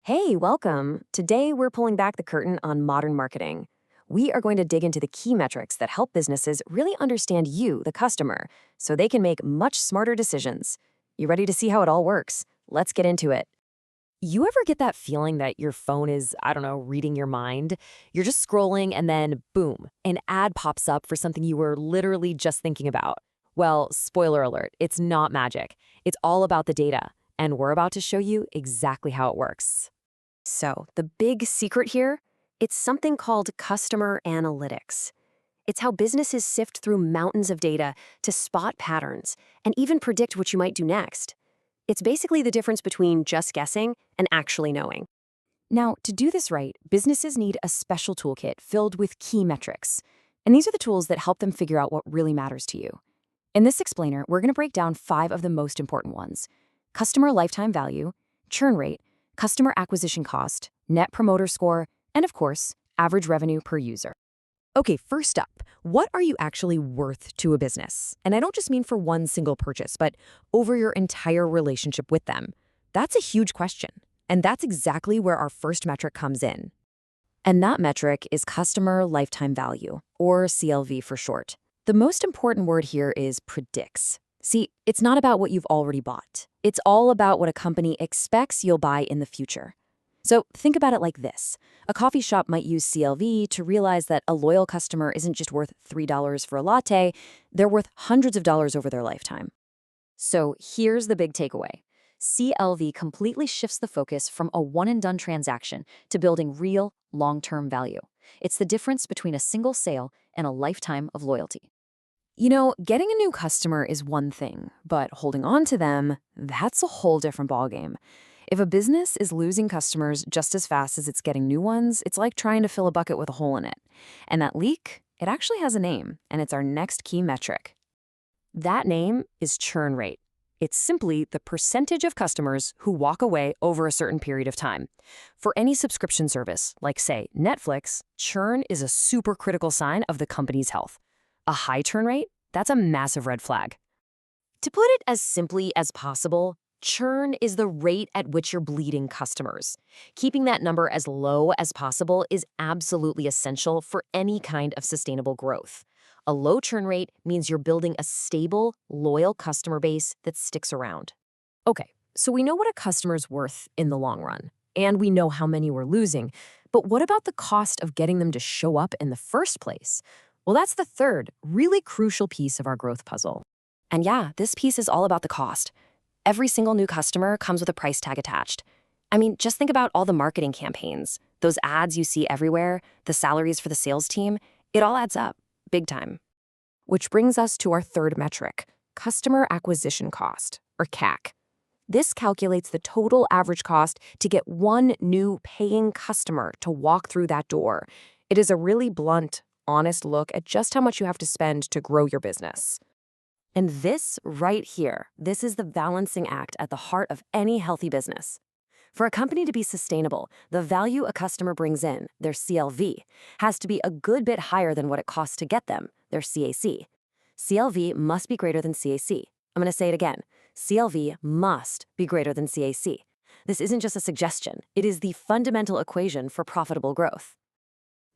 Hey, welcome. Today, we're pulling back the curtain on modern marketing. We are going to dig into the key metrics that help businesses really understand you, the customer, so they can make much smarter decisions. You ready to see how it all works? Let's get into it. You ever get that feeling that your phone is, I don't know, reading your mind? You're just scrolling and then, boom, an ad pops up for something you were literally just thinking about. Well, spoiler alert, it's not magic. It's all about the data, and we're about to show you exactly how it works. So, the big secret here, it's something called customer analytics. It's how businesses sift through mountains of data to spot patterns and even predict what you might do next. It's basically the difference between just guessing and actually knowing. Now, to do this right, businesses need a special toolkit filled with key metrics. And these are the tools that help them figure out what really matters to you. In this explainer, we're going to break down 5 of the most important ones: customer lifetime value, churn rate, customer acquisition cost, net promoter score, and of course, average revenue per user. Okay, first up, what are you actually worth to a business? And I don't just mean for one single purchase, but over your entire relationship with them. That's a huge question. And that's exactly where our first metric comes in. And that metric is customer lifetime value, or CLV for short. The most important word here is predicts. See, it's not about what you've already bought. It's all about what a company expects you'll buy in the future. So think about it like this. A coffee shop might use CLV to realize that a loyal customer isn't just worth $3 for a latte, they're worth hundreds of dollars over their lifetime. So here's the big takeaway. CLV completely shifts the focus from a one-and-done transaction to building real, long-term value. It's the difference between a single sale and a lifetime of loyalty. You know, getting a new customer is one thing, but holding on to them, that's a whole different ballgame. If a business is losing customers just as fast as it's getting new ones, it's like trying to fill a bucket with a hole in it. And that leak, it actually has a name, and it's our next key metric. That name is churn rate. It's simply the percentage of customers who walk away over a certain period of time. For any subscription service, like say Netflix, churn is a super critical sign of the company's health. A high churn rate, that's a massive red flag. To put it as simply as possible, churn is the rate at which you're bleeding customers. Keeping that number as low as possible is absolutely essential for any kind of sustainable growth. A low churn rate means you're building a stable, loyal customer base that sticks around. Okay, so we know what a customer's worth in the long run, and we know how many we're losing, but what about the cost of getting them to show up in the first place? Well, that's the third, really crucial piece of our growth puzzle. And yeah, this piece is all about the cost. Every single new customer comes with a price tag attached. I mean, just think about all the marketing campaigns, those ads you see everywhere, the salaries for the sales team. It all adds up, big time. Which brings us to our third metric, customer acquisition cost, or CAC. This calculates the total average cost to get one new paying customer to walk through that door. It is a really blunt, honest look at just how much you have to spend to grow your business. And this right here, this is the balancing act at the heart of any healthy business. For a company to be sustainable, the value a customer brings in, their CLV, has to be a good bit higher than what it costs to get them, their CAC. CLV must be greater than CAC. I'm going to say it again. CLV must be greater than CAC. This isn't just a suggestion. It is the fundamental equation for profitable growth.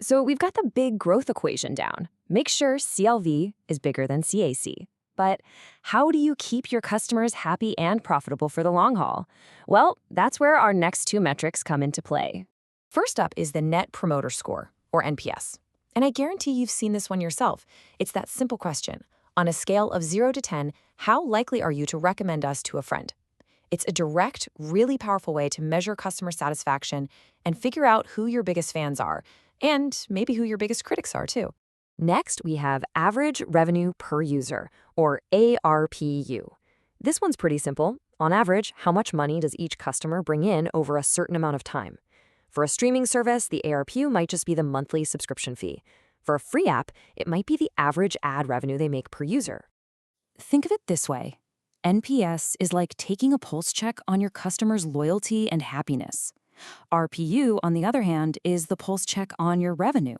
So we've got the big growth equation down. Make sure CLV is bigger than CAC. But how do you keep your customers happy and profitable for the long haul? Well, that's where our next 2 metrics come into play. First up is the Net Promoter Score, or NPS. And I guarantee you've seen this one yourself. It's that simple question. On a scale of 0 to 10, how likely are you to recommend us to a friend? It's a direct, really powerful way to measure customer satisfaction and figure out who your biggest fans are, and maybe who your biggest critics are too. Next, we have average revenue per user, or ARPU. This one's pretty simple. On average, how much money does each customer bring in over a certain amount of time? For a streaming service, the ARPU might just be the monthly subscription fee. For a free app, it might be the average ad revenue they make per user. Think of it this way. NPS is like taking a pulse check on your customer's loyalty and happiness. RPU, on the other hand, is the pulse check on your revenue.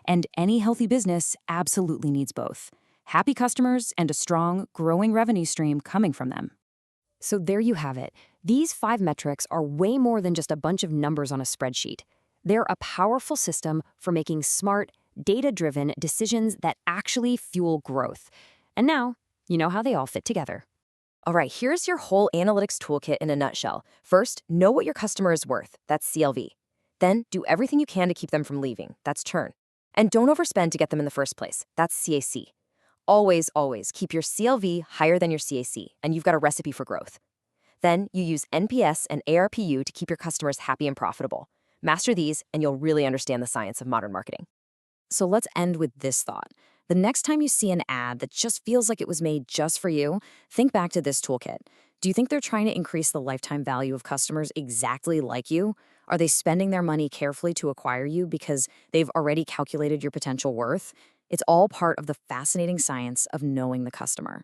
And any healthy business absolutely needs both. Happy customers and a strong, growing revenue stream coming from them. So there you have it. These 5 metrics are way more than just a bunch of numbers on a spreadsheet. They're a powerful system for making smart, data-driven decisions that actually fuel growth. And now, you know how they all fit together. All right, here's your whole analytics toolkit in a nutshell. First, know what your customer is worth. That's CLV. Then, do everything you can to keep them from leaving. That's churn. And don't overspend to get them in the first place. That's CAC. Always, always keep your CLV higher than your CAC, and you've got a recipe for growth. Then, you use NPS and ARPU to keep your customers happy and profitable. Master these, and you'll really understand the science of modern marketing. So let's end with this thought. The next time you see an ad that just feels like it was made just for you, think back to this toolkit. Do you think they're trying to increase the lifetime value of customers exactly like you? Are they spending their money carefully to acquire you because they've already calculated your potential worth? It's all part of the fascinating science of knowing the customer.